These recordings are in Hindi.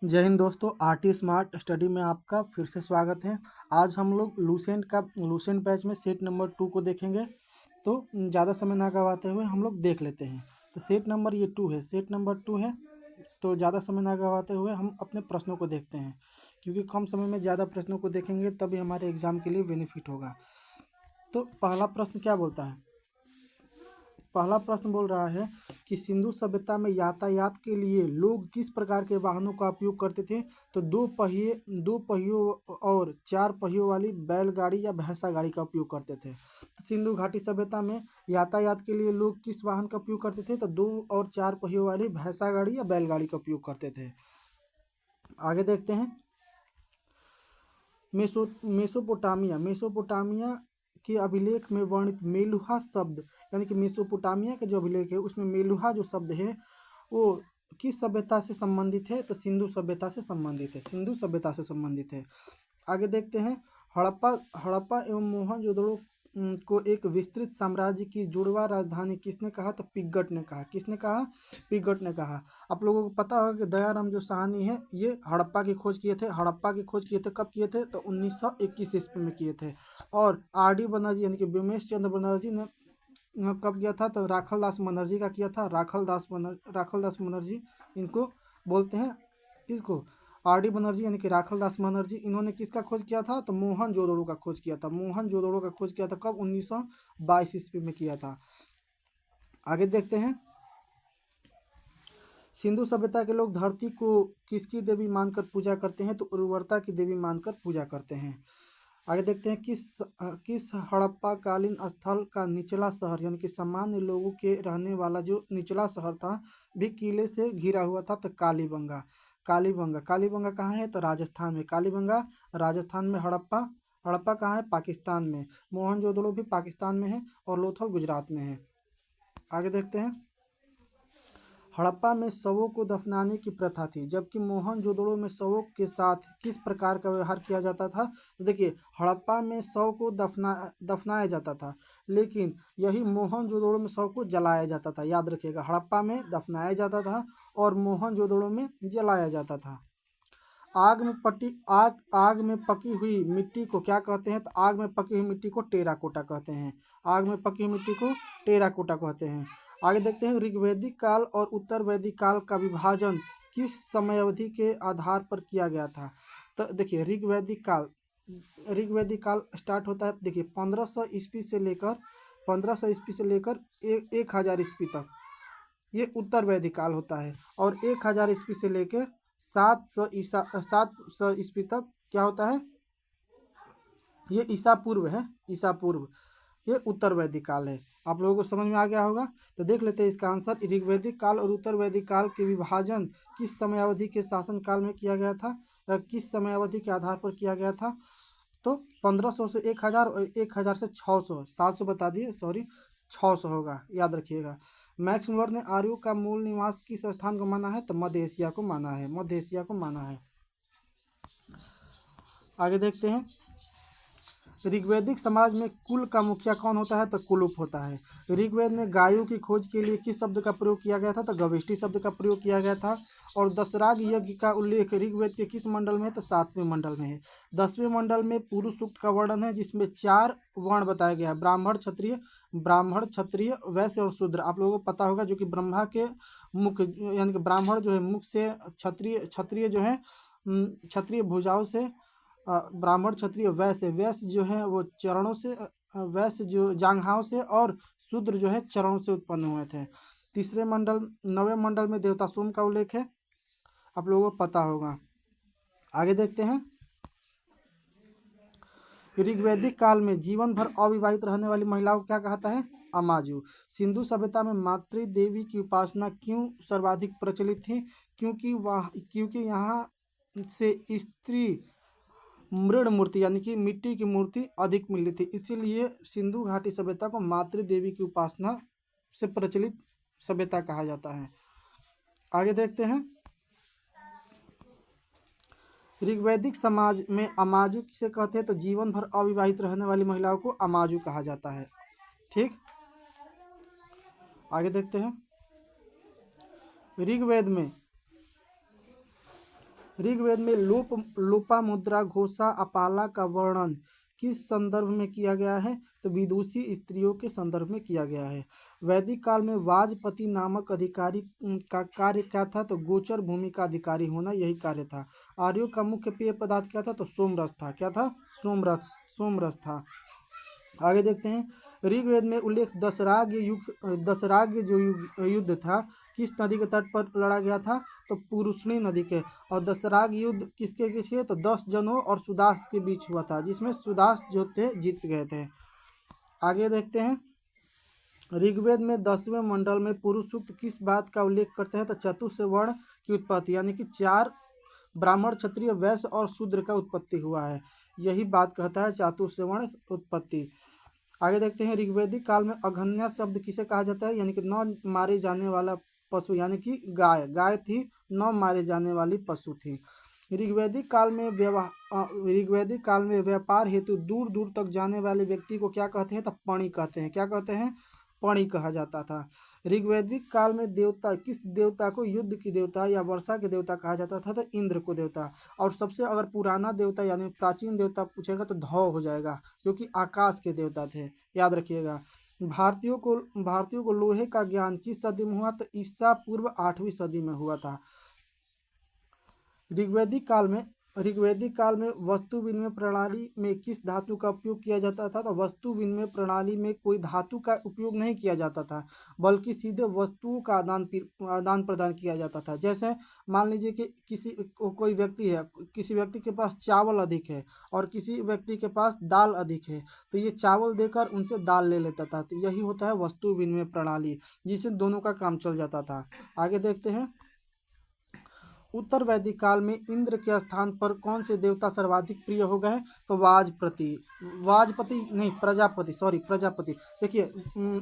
जय हिंद दोस्तों, आरटी स्मार्ट स्टडी में आपका फिर से स्वागत है। आज हम लोग लूसेंट बैच में सेट नंबर 2 को देखेंगे। तो ज़्यादा समय ना गवाते हुए हम लोग देख लेते हैं। तो सेट नंबर ये 2 है, सेट नंबर 2 है। तो ज़्यादा समय ना गवाते हुए हम अपने प्रश्नों को देखते हैं, क्योंकि कम समय में ज़्यादा प्रश्नों को देखेंगे तभी हमारे एग्ज़ाम के लिए बेनिफिट होगा। तो पहला प्रश्न क्या बोलता है? पहला प्रश्न बोल रहा है कि सिंधु सभ्यता में यातायात के लिए लोग किस प्रकार के वाहनों का उपयोग करते थे। तो दो पहियों और 4 पहियों वाली बैलगाड़ी या भैंसा गाड़ी का उपयोग करते थे। तो सिंधु घाटी सभ्यता में यातायात के लिए लोग किस वाहन का उपयोग करते थे? तो 2 और 4 पहियों वाली भैंसा गाड़ी या बैलगाड़ी का उपयोग करते थे। आगे देखते हैं। मेसोपोटामिया के अभिलेख में वर्णित मेलुहा शब्द, यानी कि मेसोपोटामिया के जो अभिलेख है उसमें मेलुहा जो शब्द है वो किस सभ्यता से संबंधित है? तो सिंधु सभ्यता से संबंधित है, सिंधु सभ्यता से संबंधित है। आगे देखते हैं। हड़प्पा एवं मोहनजोदड़ो को एक विस्तृत साम्राज्य की जुड़वा राजधानी किसने कहा? तो पिग्गट ने कहा। किसने कहा? पिग्गट ने कहा। आप लोगों को पता होगा कि दयाराम जो साहनी है ये हड़प्पा की खोज किए थे। हड़प्पा की खोज किए थे, कब किए थे? तो 1921 ईस्वी में किए थे। और आर.डी. बनर्जी यानी कि व्योमेश चंद्र बनर्जी ने कब किया था? तो राखल दास बनर्जी का किया था। राखल दास बनर्जी इनको बोलते हैं। किसको? आर.डी. बनर्जी यानी कि राखल दास बनर्जी। इन्होंने किसका खोज किया था? तो मोहनजोदड़ो का खोज किया था। मोहनजोदड़ो का खोज किया था कब? 1922 ईस्वी में किया था। आगे देखते हैं। सिंधु सभ्यता के लोग धरती को किसकी देवी मानकर पूजा करते हैं? तो उर्वरता की देवी मानकर पूजा करते हैं। आगे देखते हैं। किस हड़प्पा कालीन स्थल का निचला शहर, यानी कि सामान्य लोगों के रहने वाला जो निचला शहर था, भी किले से घिरा हुआ था? तो कालीबंगा। कालीबंगा कहाँ है? तो राजस्थान में। कालीबंगा राजस्थान में। हड़प्पा कहाँ है? पाकिस्तान में। मोहनजोदड़ो भी पाकिस्तान में है और लोथल गुजरात में है। आगे देखते हैं। हड़प्पा में शवों को दफनाने की प्रथा थी, जबकि मोहनजोदड़ो में शवों के साथ किस प्रकार का व्यवहार किया जाता था? तो देखिए, हड़प्पा में शव को दफनाया जाता था, लेकिन यही मोहनजोदड़ो में शव को जलाया जाता था। याद रखिएगा, हड़प्पा में दफनाया जाता था और मोहनजोदड़ो में जलाया जाता था। आग में पकी हुई मिट्टी को क्या कहते हैं? तो आग में पकी हुई मिट्टी को टेराकोटा कहते हैं। आग में पकी हुई मिट्टी को टेराकोटा कहते हैं। आगे देखते हैं। ऋग्वैदिक काल और उत्तर वैदिक काल का विभाजन किस समयावधि के आधार पर किया गया था? तो देखिए, ऋग्वैदिक काल स्टार्ट होता है, देखिए 1500 ईस्वी से लेकर 1000 ईस्वी तक ये उत्तर वैदिक काल होता है। और 1000 ईस्वी से लेकर 700 ईस्वी तक क्या होता है? ये ईसा पूर्व है। ईसा पूर्व ये उत्तर वैदिक काल है। आप लोगों को समझ में आ गया होगा। तो देख लेते हैं इसका आंसर। ऋग्वैदिक काल और उत्तर वैदिक काल के विभाजन किस समयावधि के शासन काल में किया गया था? किस समयावधि के आधार पर किया गया था? तो 1500 से 1000 और 1000 से 600, 700 बता दिए, सॉरी 600 होगा, याद रखिएगा। मैक्स मुलर ने आर्यों का मूल निवास किस स्थान को माना है? तो मध्य एशिया को माना है। मध्य एशिया को माना है। आगे देखते हैं। ऋग्वैदिक समाज में कुल का मुखिया कौन होता है? तो कुलुप होता है। ऋग्वेद में गायों की खोज के लिए किस शब्द का प्रयोग किया गया था? तो गविष्टि शब्द का प्रयोग किया गया था। और दशराग यज्ञ का उल्लेख ऋग्वेद के किस मंडल में है? तो 7वें मंडल में है। 10वें मंडल में पुरुष सूक्त का वर्णन है, जिसमें 4 वर्ण बताया गया है: ब्राह्मण, क्षत्रिय, वैश्य और शूद्र। आप लोगों को पता होगा, जो कि ब्रह्मा के मुख, यानी कि ब्राह्मण जो है मुख से, क्षत्रिय जो है क्षत्रिय भुजाओं से, ब्राह्मण, क्षत्रिय, वैश्य जो है वो चरणों से, वैश्य जो जांघाओं से, और शूद्र जो है चरणों से उत्पन्न हुए थे। 9वें मंडल में देवता सोम का उल्लेख है, आप लोगों को पता होगा। आगे देखते हैं। ऋग्वैदिक काल में जीवन भर अविवाहित रहने वाली महिलाओं को क्या कहता है? अमाजु। सिंधु सभ्यता में मातृ देवी की उपासना क्यों सर्वाधिक प्रचलित थी? क्योंकि यहाँ से स्त्री मृण मूर्ति, यानी कि मिट्टी की मूर्ति अधिक मिली थी, इसीलिए सिंधु घाटी सभ्यता को मातृ देवी की उपासना से प्रचलित सभ्यता कहा जाता है। आगे देखते हैं। ऋग्वैदिक समाज में अमाजु किसे कहते हैं? तो जीवन भर अविवाहित रहने वाली महिलाओं को अमाजु कहा जाता है। ठीक, आगे देखते हैं। ऋग्वेद में ऋग्वेद में लोपामुद्रा घोषा अपाला का वर्णन किस संदर्भ में किया गया है? तो विदुषी स्त्रियों के संदर्भ में किया गया है। वैदिक काल में वाजपति नामक अधिकारी का कार्य क्या था? तो गोचर भूमि का अधिकारी होना, यही कार्य था। आर्यों का मुख्य पेय पदार्थ क्या था? तो सोमरस था। क्या था? सोमरस था। आगे देखते हैं, ऋग्वेद में उल्लेख दशराग्य जो युद्ध था किस नदी के तट पर लड़ा गया था? तो पुरुषनी नदी के। और दशराग युद्ध किसके किसके? तो 10 जनों और सुदास के बीच हुआ था, जिसमें सुदास जो थे जीत गए थे। आगे देखते हैं, ऋग्वेद में 10वें मंडल में पुरुष सूक्त किस बात का उल्लेख करते हैं? तो चतुर्थ वर्ण की उत्पत्ति, यानी कि 4 ब्राह्मण, क्षत्रिय, वैश्य और शूद्र का उत्पत्ति हुआ है, यही बात कहता है चातुर्वर्ण उत्पत्ति। आगे देखते हैं, ऋग्वैदिक काल में अघन्या शब्द किसे कहा जाता है? यानी कि न मारे जाने वाला पशु, यानी कि गाय थी, न मारे जाने वाली पशु थी। ऋग्वैदिक काल में व्यापार हेतु दूर दूर तक जाने वाले व्यक्ति को क्या कहते हैं? तो पणी कहते हैं। क्या कहते हैं? पणी कहा जाता था। ऋग्वैदिक काल में देवता, किस देवता को युद्ध की देवता या वर्षा के देवता कहा जाता था? तो इंद्र को देवता। और सबसे अगर पुराना देवता यानी प्राचीन देवता पूछेगा तो धौ हो जाएगा, क्योंकि आकाश के देवता थे, याद रखिएगा। भारतीयों को लोहे का ज्ञान किस सदी में हुआ? तो ईसा पूर्व 8वीं सदी में हुआ था। ऋग्वैदिक काल में वस्तु विनिमय प्रणाली में किस धातु का उपयोग किया जाता था? तो वस्तु विनिमय प्रणाली में कोई धातु का उपयोग नहीं किया जाता था, बल्कि सीधे वस्तुओं का आदान प्रदान किया जाता था। जैसे मान लीजिए कि कोई व्यक्ति है, किसी व्यक्ति के पास चावल अधिक है और किसी व्यक्ति के पास दाल अधिक है, तो ये चावल देकर उनसे दाल ले लेता था। तो यही होता है वस्तु विनिमय प्रणाली, जिससे दोनों का काम चल जाता था। आगे देखते हैं, उत्तर वैदिक काल में इंद्र के स्थान पर कौन से देवता सर्वाधिक प्रिय हो गए? तो प्रजापति। देखिए,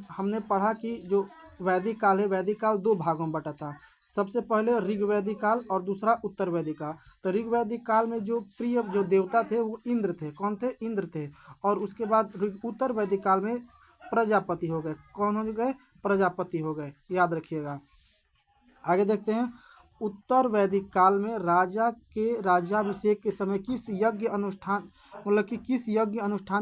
हमने पढ़ा कि जो वैदिक काल है, वैदिक काल 2 भागों में बटा था। सबसे पहले ऋग्वैदिक काल और दूसरा उत्तर वैदिक काल। तो ऋग्वैदिक काल में जो प्रिय जो देवता थे वो इंद्र थे। कौन थे? इंद्र थे। और उसके बाद उत्तर वैदिक काल में प्रजापति हो गए। कौन हो गए? प्रजापति हो गए, याद रखिएगा। आगे देखते हैं, उत्तर वैदिक काल में राजा के राज्याभिषेक के समय किस यज्ञ अनुष्ठान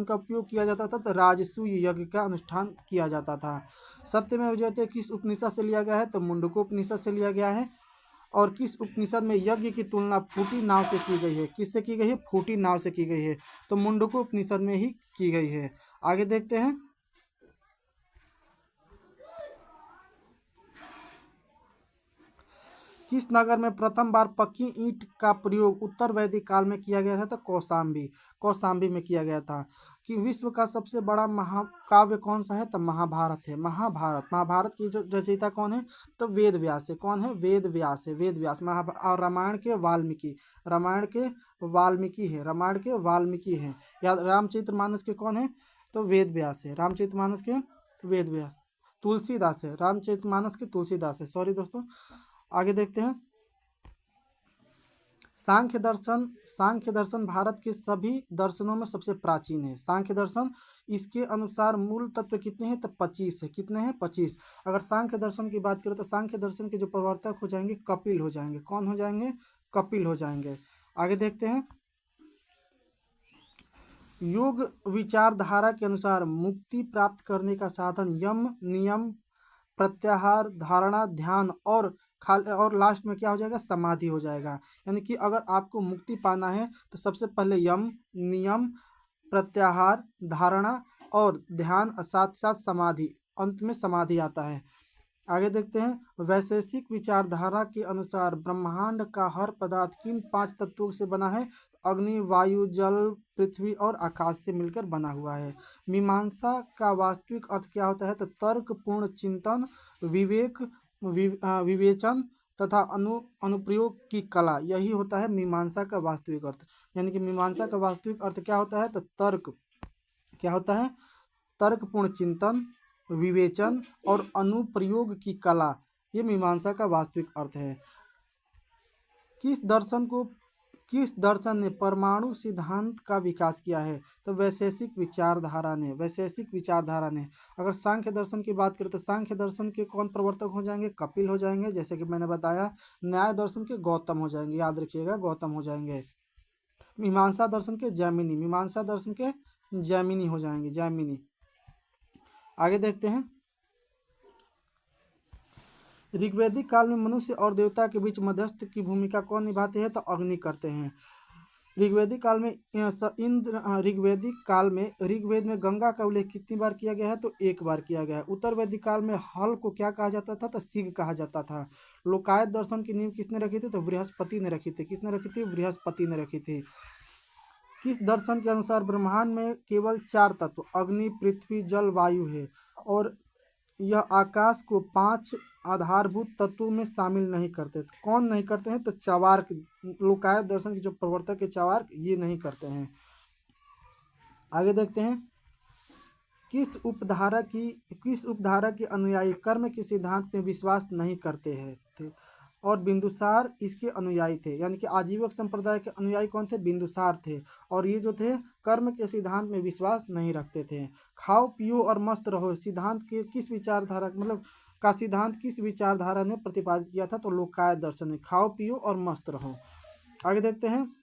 का उपयोग किया जाता था? तो राजसूय यज्ञ का अनुष्ठान किया जाता था। सत्यमेव जयते किस उपनिषद से लिया गया है? तो मुंडकोपनिषद से लिया गया है। और किस उपनिषद में यज्ञ की तुलना फूटी नाव से की गई है? किससे की गई है? फूटी नाव से की गई है। तो मुंडकोपनिषद में ही की गई है। आगे देखते हैं, किस नगर में प्रथम बार पक्की ईंट का प्रयोग उत्तर वैदिक काल में किया गया था? तो कौशाम्बी में किया गया था। कि विश्व का सबसे बड़ा महाकाव्य कौन सा है? तो महाभारत है। महाभारत की जो रचयिता कौन है? तो वेद व्यास है। कौन है? वेद व्यास है। और रामायण के वाल्मीकि है। या रामचरितमानस के कौन है? तो वेद व्यास है। रामचरितमानस के वेद व्यास। तुलसीदास है। रामचरितमानस के तुलसीदास है। सॉरी दोस्तों। आगे देखते हैं, सांख्य दर्शन भारत के सभी दर्शनों में सबसे प्राचीन है। सांख्य दर्शन, इसके अनुसार मूल तत्व कितने हैं? तो 25 है। कितने हैं? 25। अगर सांख्य दर्शन की बात करें तो सांख्य दर्शन के जो प्रवर्तक हो जाएंगे कपिल हो जाएंगे। कौन हो जाएंगे? कपिल हो जाएंगे। आगे देखते हैं, योग विचारधारा के अनुसार मुक्ति प्राप्त करने का साधन यम, नियम, प्रत्याहार, धारणा, ध्यान और लास्ट में क्या हो जाएगा? समाधि हो जाएगा। यानी कि अगर आपको मुक्ति पाना है तो सबसे पहले यम, नियम, प्रत्याहार, धारणा और ध्यान, साथ साथ समाधि, अंत में समाधि आता है। आगे देखते हैं, वैशेषिक विचारधारा के अनुसार ब्रह्मांड का हर पदार्थ किन 5 तत्वों से बना है? अग्नि, वायु, जल, पृथ्वी और आकाश से मिलकर बना हुआ है। मीमांसा का वास्तविक अर्थ क्या होता है? तो तर्कपूर्ण चिंतन, विवेचन तथा अनुप्रयोग की कला, यही होता है मीमांसा का वास्तविक अर्थ। यानी कि मीमांसा का वास्तविक अर्थ क्या होता है? तो क्या होता है? तर्कपूर्ण चिंतन, विवेचन और अनुप्रयोग की कला, ये मीमांसा का वास्तविक अर्थ है। किस दर्शन को किस दर्शन ने परमाणु सिद्धांत का विकास किया है? तो वैशेषिक विचारधारा ने, वैशेषिक विचारधारा ने। अगर सांख्य दर्शन की बात करें तो सांख्य दर्शन के कौन प्रवर्तक हो जाएंगे? कपिल हो जाएंगे, जैसे कि मैंने बताया। न्याय दर्शन के गौतम हो जाएंगे, याद रखिएगा, गौतम हो जाएंगे। मीमांसा दर्शन के जैमिनी, मीमांसा दर्शन के जैमिनी हो जाएंगे, जैमिनी। आगे देखते हैं। ऋग्वैदिक काल में मनुष्य और देवता के बीच मध्यस्थ की भूमिका कौन निभाते हैं? तो अग्नि करते हैं। ऋग्वैदिक काल में ऋग्वैदिक काल में ऋग्वेद में गंगा का उल्लेख कितनी बार किया गया है? तो एक बार किया गया है। उत्तर वैदिक काल में हल को क्या कहा जाता था? तो सिग कहा जाता था। लोकायत दर्शन की नींव किसने रखी थी? तो बृहस्पति ने रखी थी। किसने रखी थी? बृहस्पति ने रखी थी। किस दर्शन के अनुसार ब्रह्मांड में केवल 4 तत्व अग्नि, पृथ्वी, जल, वायु है और यह आकाश को 5 आधारभूत तत्वों में शामिल नहीं करते? तो कौन नहीं करते हैं? तो चवार्क, लोकायत दर्शन के जो प्रवर्तक है चवार्क, ये नहीं करते हैं। आगे देखते हैं। किस उपधारा के अनुयायी कर्म के सिद्धांत में विश्वास नहीं करते हैं थे? और बिंदुसार इसके अनुयायी थे, यानी कि आजीवक संप्रदाय के अनुयायी कौन थे? बिंदुसार थे। और ये जो थे कर्म के सिद्धांत में विश्वास नहीं रखते थे। खाओ पियो और मस्त रहो सिद्धांत के किस विचारधारा, मतलब का सिद्धांत किस विचारधारा ने प्रतिपादित किया था? तो लोकायत दर्शन ने। खाओ पियो और मस्त रहो। आगे देखते हैं।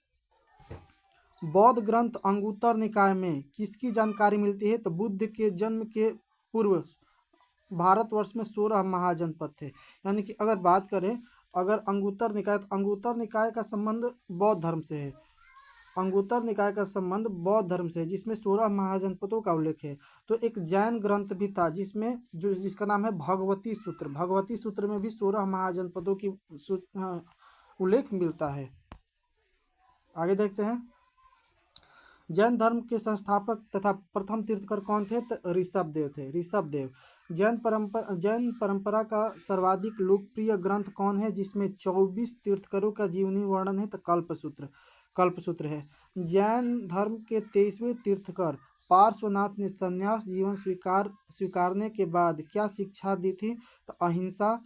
बौद्ध ग्रंथ अंगुत्तर निकाय में किसकी जानकारी मिलती है? तो बुद्ध के जन्म के पूर्व भारतवर्ष में 16 महाजनपद थे। यानी कि अगर बात करें, अगर अंगुत्तर निकाय, तो अंगुत्तर निकाय का संबंध बौद्ध धर्म से है। अंगुत्तर निकाय का संबंध बौद्ध धर्म से है, जिसमें 16 महाजनपदों का उल्लेख है। तो एक जैन ग्रंथ भी था जिसमें जिसका नाम है भगवती सूत्र। भगवती सूत्र में भी 16 महाजनपदों की उल्लेख मिलता है। आगे देखते हैं। जैन धर्म के संस्थापक तथा प्रथम तीर्थकर कौन थे? तो ऋषभदेव थे, ऋषभदेव। जैन परंपरा का सर्वाधिक लोकप्रिय ग्रंथ कौन है जिसमें 24 तीर्थकरों का जीवनी वर्णन है? तो कल्पसूत्र, कल्पसूत्र है। जैन धर्म के 23वें तीर्थकर पार्श्वनाथ ने संन्यास जीवन स्वीकारने के बाद क्या शिक्षा दी थी? तो अहिंसा,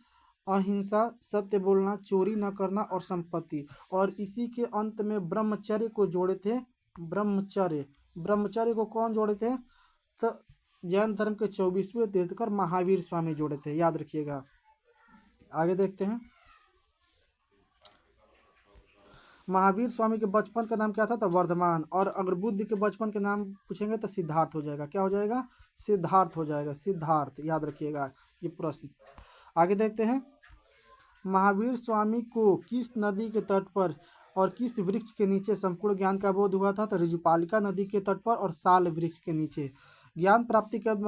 अहिंसा, सत्य बोलना, चोरी न करना और संपत्ति। और इसी के अंत में ब्रह्मचर्य को जोड़े थे। ब्रह्मचर्य, ब्रह्मचर्य को कौन जोड़े थे? तो जैन धर्म के 24वें तीर्थकर महावीर स्वामी जोड़े थे, याद रखिएगा। आगे देखते हैं। महावीर स्वामी के बचपन का नाम क्या था? तो वर्धमान। और अगर बुद्ध के बचपन के नाम पूछेंगे तो सिद्धार्थ हो जाएगा। क्या हो जाएगा? सिद्धार्थ हो जाएगा, सिद्धार्थ, याद रखिएगा ये प्रश्न। आगे देखते हैं। महावीर स्वामी को किस नदी के तट पर और किस वृक्ष के नीचे संपूर्ण ज्ञान का बोध हुआ था? तो ऋजुपालिका नदी के तट पर और साल वृक्ष के नीचे। ज्ञान प्राप्ति के बाद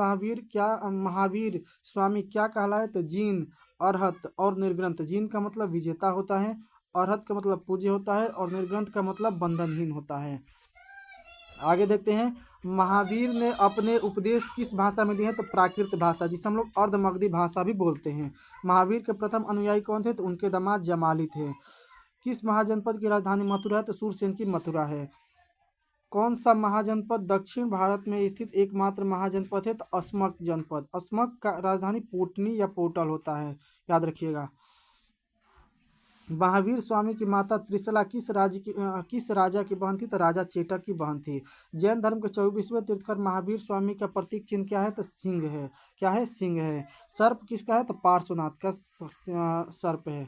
महावीर स्वामी क्या कहलाए? तो जीन, अरहत और निर्ग्रंथ। जीन का मतलब विजेता होता है, अरहत का मतलब पूज्य होता है और निर्ग्रंथ का मतलब बंधनहीन होता है। आगे देखते हैं। महावीर ने अपने उपदेश किस भाषा में दिए हैं? तो प्राकृत भाषा, जिसे हम लोग अर्धमगधी भाषा भी बोलते हैं। महावीर के प्रथम अनुयायी कौन थे? तो उनके दामाद जमाली थे। किस महाजनपद की राजधानी मथुरा है? तो सूरसेन की मथुरा है। कौन सा महाजनपद दक्षिण भारत में स्थित एकमात्र महाजनपद है? तो अस्मक जनपद। अस्मक का राजधानी पोटनी या पोटल होता है, याद रखिएगा। महावीर स्वामी की माता त्रिशला किस राजा की बहन थी? तो राजा चेटक की बहन थी। जैन धर्म के 24वें तीर्थकर महावीर स्वामी का प्रतीक चिन्ह क्या है? तो सिंह है। क्या है? सिंह है। सर्प किसका है? तो पार्श्वनाथ का सर्प है।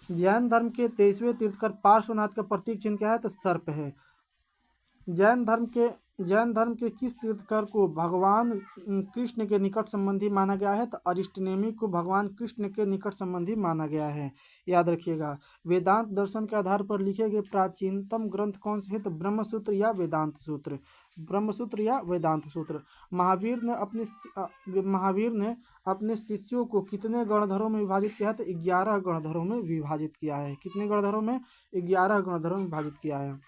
जैन धर्म के 23वें तीर्थकर पार्श्वनाथ का प्रतीक चिन्ह क्या है? तो सर्प है। जैन धर्म के किस तीर्थकर को भगवान कृष्ण के निकट संबंधी माना गया है? तो अरिष्टनेमी को भगवान कृष्ण के निकट संबंधी माना गया है, याद रखिएगा। वेदांत दर्शन के आधार पर लिखे गए प्राचीनतम ग्रंथ कौन से हैं? तो ब्रह्मसूत्र या वेदांत सूत्र। ब्रह्मसूत्र या वेदांत सूत्र। महावीर ने अपने शिष्यों को कितने गणधरों में विभाजित किया है? तो 11 गणधरों में विभाजित किया है। कितने गणधरों में? 11 गणधरों में विभाजित किया है।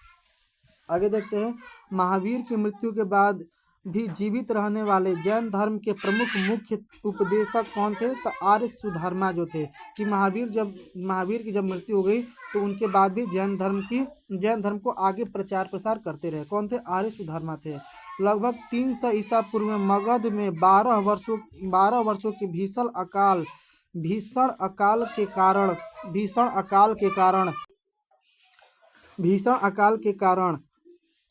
आगे देखते हैं। महावीर की मृत्यु के बाद भी जीवित रहने वाले जैन धर्म के प्रमुख मुख्य उपदेशक कौन थे? तो आर्य सुधर्मा जो थे, कि महावीर की जब मृत्यु हो गई तो उनके बाद भी जैन धर्म को आगे प्रचार प्रसार करते रहे। कौन थे? आर्य सुधर्मा थे। लगभग 300 ईसा पूर्व में मगध में 12 वर्षों के भीषण अकाल के कारण भीषण अकाल के कारण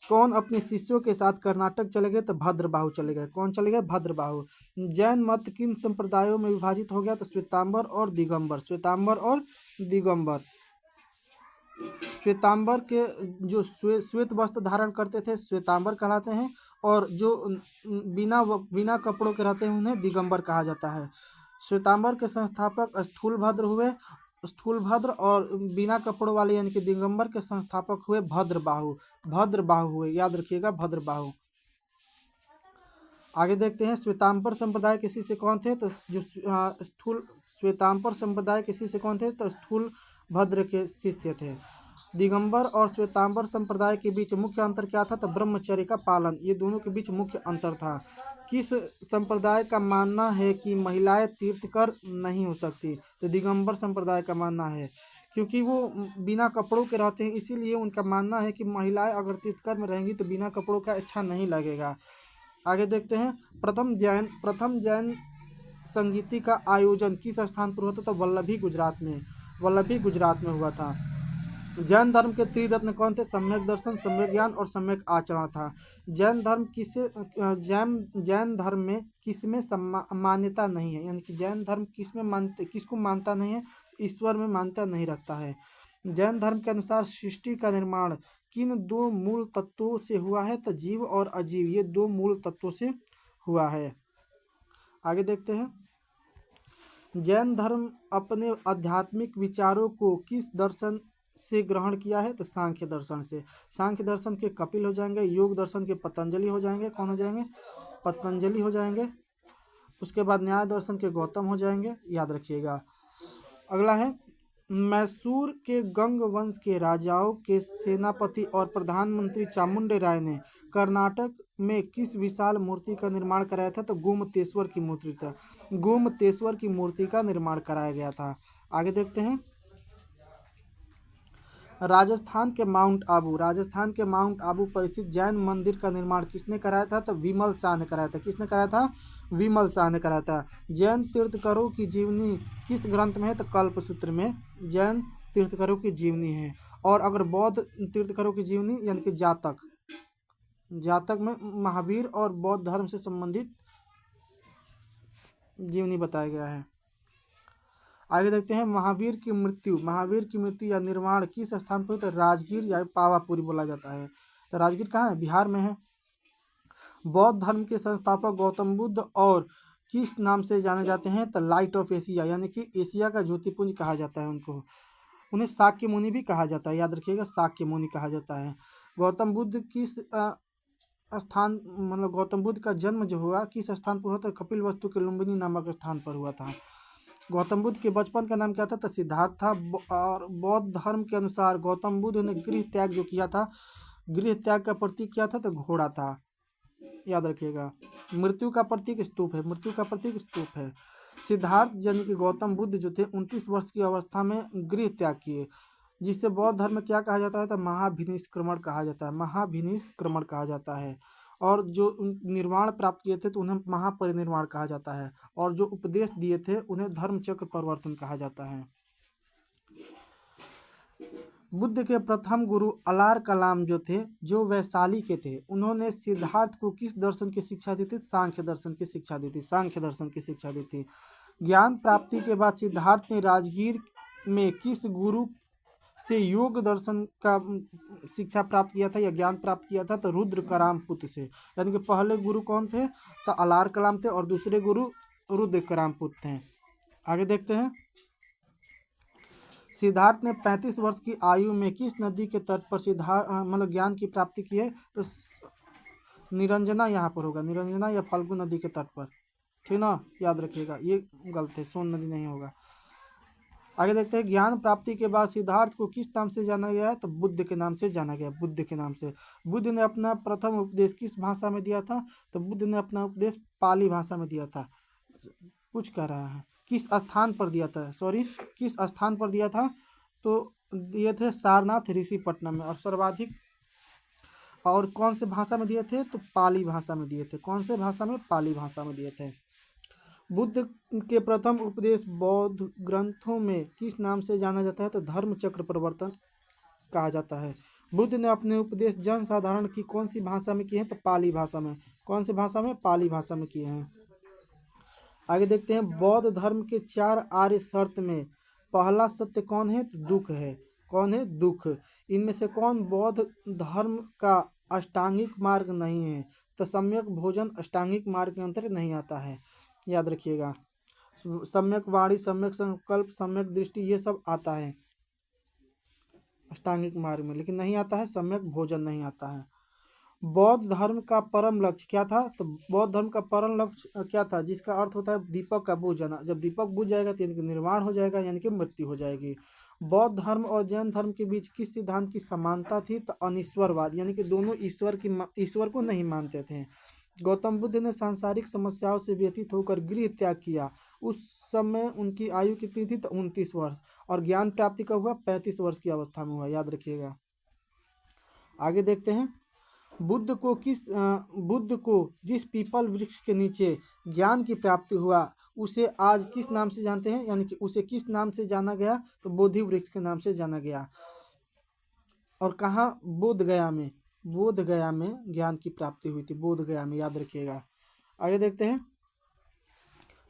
कौन अपने शिष्यों के साथ कर्नाटक चले गए? तो भद्रबाहु चले गए। कौन चले गए? भद्रबाहु। जैन मत किन संप्रदायों में विभाजित हो गया? तो श्वेतांबर और दिगंबर। श्वेतांबर और दिगंबर। श्वेतांबर के जो श्वेत वस्त्र धारण करते थे श्वेतांबर कहलाते हैं, और जो बिना कपड़ों के रहते हैं उन्हें दिगंबर कहा जाता है। श्वेतांबर के संस्थापक स्थूलभद्र हुए, स्थूलभद्र, और बिना कपड़ों वाले यानी कि दिगंबर के संस्थापक हुए भद्रबाहु। भद्रबाहु हुए, याद रखिएगा, भद्रबाहु। आगे देखते हैं श्वेतांबर संप्रदाय के शिष्य कौन थे? तो जो स्थूल श्वेतांबर संप्रदाय के शिष्य कौन थे? तो स्थूल भद्र के शिष्य थे। दिगंबर और श्वेतांबर संप्रदाय के बीच मुख्य अंतर क्या था? तो ब्रह्मचर्य का पालन, ये दोनों के बीच मुख्य अंतर था। किस संप्रदाय का मानना है कि महिलाएं तीर्थकर नहीं हो सकती? तो दिगंबर संप्रदाय का मानना है, क्योंकि वो बिना कपड़ों के रहते हैं, इसीलिए उनका मानना है कि महिलाएं अगर तीर्थकर में रहेंगी तो बिना कपड़ों का अच्छा नहीं लगेगा। आगे देखते हैं प्रथम जैन संगीति का आयोजन किस स्थान पर हुआ था? तो वल्लभी गुजरात में। वल्लभी गुजरात में हुआ था। जैन धर्म के त्रिरत्न कौन थे? सम्यक दर्शन, सम्यक ज्ञान और सम्यक आचरण था। जैन धर्म में किसमें मान्यता नहीं है, यानी कि जैन धर्म किसको मानता नहीं है? ईश्वर में मान्यता नहीं रखता है। जैन धर्म के अनुसार सृष्टि का निर्माण किन दो मूल तत्वों से हुआ है? तो जीव और अजीव, ये दो मूल तत्वों से हुआ है। आगे देखते हैं जैन धर्म अपने आध्यात्मिक विचारों को किस दर्शन से ग्रहण किया है? तो सांख्य दर्शन से। सांख्य दर्शन के कपिल हो जाएंगे, योग दर्शन के पतंजलि हो जाएंगे। कौन हो जाएंगे? पतंजलि हो जाएंगे। उसके बाद न्याय दर्शन के गौतम हो जाएंगे, याद रखिएगा। अगला है मैसूर के गंग वंश के राजाओं के सेनापति और प्रधानमंत्री चामुंडे राय ने कर्नाटक में किस विशाल मूर्ति का निर्माण कराया था? तो गोमतेश्वर की मूर्ति था। गोमतेश्वर की मूर्ति का निर्माण कराया गया था। आगे देखते हैं राजस्थान के माउंट आबू पर स्थित जैन मंदिर का निर्माण किसने कराया था? तो विमल शाह ने कराया था। किसने कराया था? विमल शाह ने कराया था। जैन तीर्थंकरों की जीवनी किस ग्रंथ में है? तो कल्पसूत्र में जैन तीर्थंकरों की जीवनी है। और अगर बौद्ध तीर्थंकरों की जीवनी यानी कि जातक में महावीर और बौद्ध धर्म से संबंधित जीवनी बताया गया है। आगे देखते हैं महावीर की मृत्यु या निर्माण किस स्थान पर? तो राजगीर या पावापुरी बोला जाता है। तो राजगीर कहाँ है? बिहार में है। बौद्ध धर्म के संस्थापक गौतम बुद्ध और किस नाम से जाने जाते हैं? तो लाइट ऑफ एशिया, यानी कि एशिया का ज्योतिपुंज कहा जाता है उनको। उन्हें शाक्य मुनि भी कहा जाता है, याद रखिएगा, शाक्य मुनि कहा जाता है। गौतम बुद्ध किस स्थान मतलब गौतम बुद्ध का जन्म जो हुआ किस स्थान पर हुआ? तो कपिलवस्तु के लुम्बिनी नामक स्थान पर हुआ था। गौतम बुद्ध के बचपन का नाम क्या था? तो सिद्धार्थ था। और बौद्ध धर्म के अनुसार गौतम बुद्ध ने गृह त्याग जो किया था, गृह त्याग का प्रतीक क्या था? तो घोड़ा था, याद रखिएगा। मृत्यु का प्रतीक स्तूप है। सिद्धार्थ यानी कि गौतम बुद्ध जो थे 29 वर्ष की अवस्था में गृह त्याग किए, जिसे बौद्ध धर्म में क्या कहा जाता है? तो महाभिनिष्क्रमण कहा जाता है। और जो निर्वाण प्राप्त किए थे तो उन्हें महापरिनिर्वाण कहा जाता है। और जो उपदेश दिए थे उन्हें धर्मचक्र परिवर्तन कहा जाता है। बुद्ध के प्रथम गुरु अलार कलाम जो थे, जो वैशाली के थे, उन्होंने सिद्धार्थ को किस दर्शन की शिक्षा दी थी? सांख्य दर्शन की शिक्षा दी थी। ज्ञान प्राप्ति के बाद सिद्धार्थ ने राजगीर में किस गुरु से योग दर्शन का शिक्षा प्राप्त किया था या ज्ञान प्राप्त किया था? तो रुद्र कराम पुत्र से। यानी कि पहले गुरु कौन थे? तो अलार कलाम थे और दूसरे गुरु रुद्र कराम पुत्र थे। आगे देखते हैं सिद्धार्थ ने 35 वर्ष की आयु में किस नदी के तट पर ज्ञान की प्राप्ति की है? तो निरंजना यहाँ पर होगा, निरंजना या फाल्गु नदी के तट पर, ठीक ना, याद रखिएगा, ये गलत है, सोन नदी नहीं होगा। आगे देखते हैं ज्ञान प्राप्ति के बाद सिद्धार्थ को किस नाम से जाना गया है? तो बुद्ध के नाम से जाना गया, बुद्ध के नाम से। बुद्ध ने अपना प्रथम उपदेश किस भाषा में दिया था? तो बुद्ध ने अपना उपदेश पाली भाषा में दिया था। कुछ कह रहा है किस स्थान पर दिया था? तो दिए थे सारनाथ ऋषिपट्टनम में। और सर्वाधिक और कौन से भाषा में दिए थे? तो पाली भाषा में दिए थे। कौन से भाषा में? पाली भाषा में दिए थे। बुद्ध के प्रथम उपदेश बौद्ध ग्रंथों में किस नाम से जाना जाता है? तो धर्मचक्र प्रवर्तन कहा जाता है। बुद्ध ने अपने उपदेश जन साधारण की कौन सी भाषा में किए हैं? तो पाली भाषा में। कौन सी भाषा में? पाली भाषा में किए हैं। आगे देखते हैं, बौद्ध धर्म के 4 आर्य शर्त में पहला सत्य कौन है? तो दुख है। कौन है? दुख। इनमें से कौन बौद्ध धर्म का अष्टांगिक मार्ग नहीं है? तो सम्यक भोजन अष्टांगिक मार्ग के अंतर्गत नहीं आता है, याद रखिएगा। सम्यक वाणी, सम्यक संकल्प, सम्यक दृष्टि, ये सब आता है अष्टांगिक मार्ग में, लेकिन नहीं आता है सम्यक भोजन, नहीं आता है। बौद्ध धर्म का परम लक्ष्य क्या था? तो बौद्ध धर्म का परम लक्ष्य क्या था? जिसका अर्थ होता है दीपक का बुझ जाना। जब दीपक बुझ जाएगा तो यानी कि निर्वाण हो जाएगा, यानी कि मृत्यु हो जाएगी। बौद्ध धर्म और जैन धर्म के बीच किस सिद्धांत की समानता थी? तो अनिश्वरवाद, यानी कि दोनों ईश्वर को नहीं मानते थे। गौतम बुद्ध ने सांसारिक समस्याओं से व्यथित होकर गृह त्याग किया। उस समय उनकी आयु कितनी थी? तो 29 वर्ष। और ज्ञान प्राप्ति कब हुआ? 35 वर्ष की अवस्था में हुआ, याद रखिएगा। आगे देखते हैं, बुद्ध को जिस पीपल वृक्ष के नीचे ज्ञान की प्राप्ति हुआ उसे आज किस नाम से जानते हैं? यानी कि उसे किस नाम से जाना गया? तो बोधि वृक्ष के नाम से जाना गया। और कहाँ? बोध गया में। बोध गया में ज्ञान की प्राप्ति हुई थी, बोध गया में, याद रखिएगा। आगे देखते हैं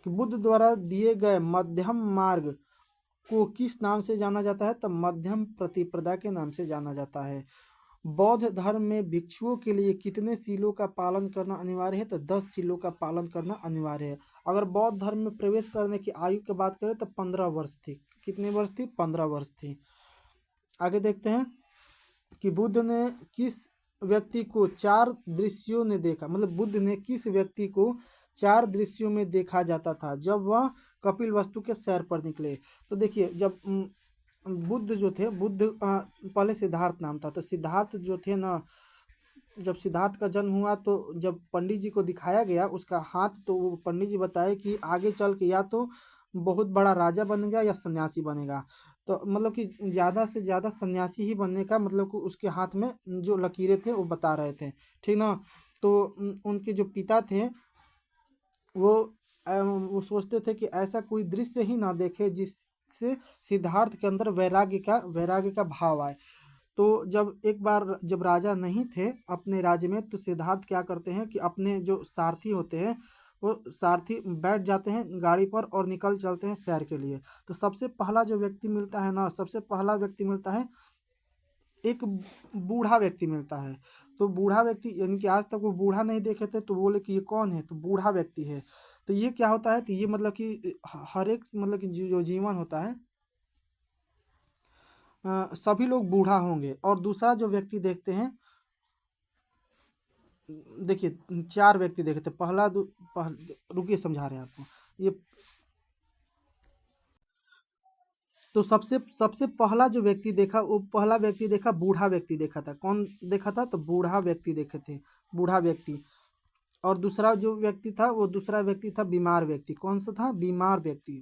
कि बुद्ध द्वारा दिए गए मध्यम मार्ग को किस नाम से जाना जाता है? तो मध्यम प्रतिपदा के नाम से जाना जाता है। बौद्ध धर्म में भिक्षुओं के लिए कितने शीलों का पालन करना अनिवार्य है? तो 10 शीलों का पालन करना अनिवार्य है। अगर बौद्ध धर्म में प्रवेश करने की आयु की बात करें तो 15 वर्ष थी। कितने वर्ष थी? 15 वर्ष थी। आगे देखते हैं कि बुद्ध ने किस व्यक्ति को 4 दृश्यों ने देखा, मतलब बुद्ध ने किस व्यक्ति को 4 दृश्यों में देखा जाता था जब वह कपिल वस्तु के सैर पर निकले? तो देखिए, जब बुद्ध जो थे, पहले सिद्धार्थ नाम था, तो सिद्धार्थ जो थे ना, जब सिद्धार्थ का जन्म हुआ तो जब पंडित जी को दिखाया गया उसका हाथ, तो वो पंडित जी बताए कि आगे चल के या तो बहुत बड़ा राजा बनेगा या सन्यासी बनेगा। तो मतलब कि ज़्यादा से ज़्यादा सन्यासी ही बनने का, मतलब कि उसके हाथ में जो लकीरें थे वो बता रहे थे, ठीक ना। तो उनके जो पिता थे वो सोचते थे कि ऐसा कोई दृश्य ही ना देखे जिससे सिद्धार्थ के अंदर वैराग्य का भाव आए। तो जब एक बार जब राजा नहीं थे अपने राज्य में, तो सिद्धार्थ क्या करते हैं कि अपने जो सारथी होते हैं वो सारथी बैठ जाते हैं गाड़ी पर और निकल चलते हैं सैर के लिए। तो सबसे पहला जो व्यक्ति मिलता है ना, सबसे पहला व्यक्ति मिलता है, एक बूढ़ा व्यक्ति मिलता है। तो बूढ़ा व्यक्ति, यानी कि आज तक वो बूढ़ा नहीं देखे थे, तो बोले कि ये कौन है? तो बूढ़ा व्यक्ति है। तो ये क्या होता है? तो ये मतलब कि हर एक, मतलब कि जो जीवन होता है, सभी लोग बूढ़ा होंगे। और दूसरा जो व्यक्ति देखते हैं, देखिए 4 व्यक्ति देखे थे। रुकिए, समझा रहे हैं आपको ये। तो सबसे सबसे पहला जो व्यक्ति देखा, वो पहला व्यक्ति देखा, बूढ़ा व्यक्ति देखा था। कौन देखा था? तो बूढ़ा व्यक्ति देखे थे, बूढ़ा व्यक्ति। और दूसरा जो व्यक्ति था, वो दूसरा व्यक्ति था बीमार व्यक्ति। कौन सा था? बीमार व्यक्ति,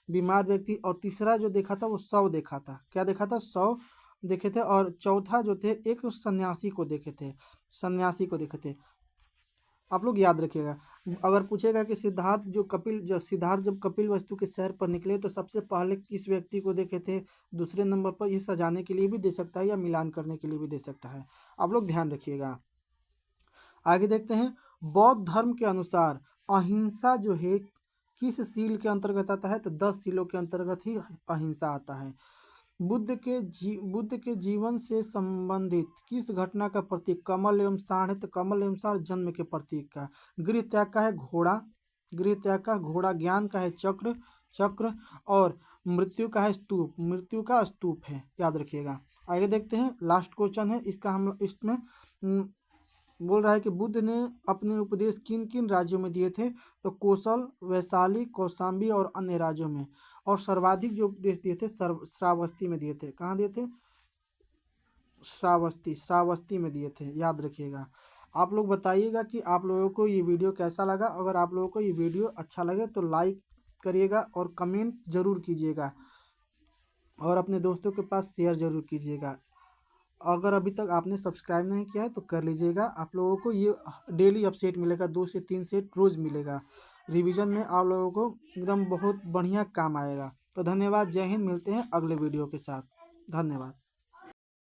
बीमार व्यक्ति। और तीसरा जो देखा था वो 100 देखा था। क्या देखा था? 100 देखे थे। और चौथा जो थे, एक सन्यासी को देखे थे, सन्यासी को देखे थे। आप लोग याद रखिएगा, अगर पूछेगा कि सिद्धार्थ जब कपिल वस्तु के सैर पर निकले तो सबसे पहले किस व्यक्ति को देखे थे, दूसरे नंबर पर, ये सजाने के लिए भी दे सकता है या मिलान करने के लिए भी दे सकता है। आप लोग ध्यान रखिएगा। आगे देखते हैं, बौद्ध धर्म के अनुसार अहिंसा जो है किस शील के अंतर्गत आता है? तो 10 शीलों के अंतर्गत ही अहिंसा आता है। बुद्ध के जीवन से संबंधित किस घटना का प्रतीक कमल एवं साढ़ है? तो कमल एवं साढ़ जन्म के प्रतीक का। गृह त्याग का है घोड़ा, गृह त्याग का घोड़ा। ज्ञान का है चक्र। और मृत्यु का है स्तूप, मृत्यु का स्तूप है, याद रखिएगा। आगे देखते हैं, लास्ट क्वेश्चन है इसका, हम इसमें बोल रहा है कि बुद्ध ने अपने उपदेश किन किन राज्यों में दिए थे? तो कौशल, वैशाली, कौशाम्बी और अन्य राज्यों में। और सर्वाधिक जो उपदेश दिए थे श्रावस्ती में दिए थे। कहाँ दिए थे? श्रावस्ती में दिए थे, याद रखिएगा। आप लोग बताइएगा कि आप लोगों को ये वीडियो कैसा लगा। अगर आप लोगों को ये वीडियो अच्छा लगे तो लाइक करिएगा और कमेंट जरूर कीजिएगा, और अपने दोस्तों के पास शेयर जरूर कीजिएगा। अगर अभी तक आपने सब्सक्राइब नहीं किया है तो कर लीजिएगा। आप लोगों को ये डेली अपसेट मिलेगा, 2 से 3 सेट रोज़ मिलेगा। रिवीजन में आप लोगों को एकदम बहुत बढ़िया काम आएगा। तो धन्यवाद, जय हिंद। मिलते हैं अगले वीडियो के साथ। धन्यवाद।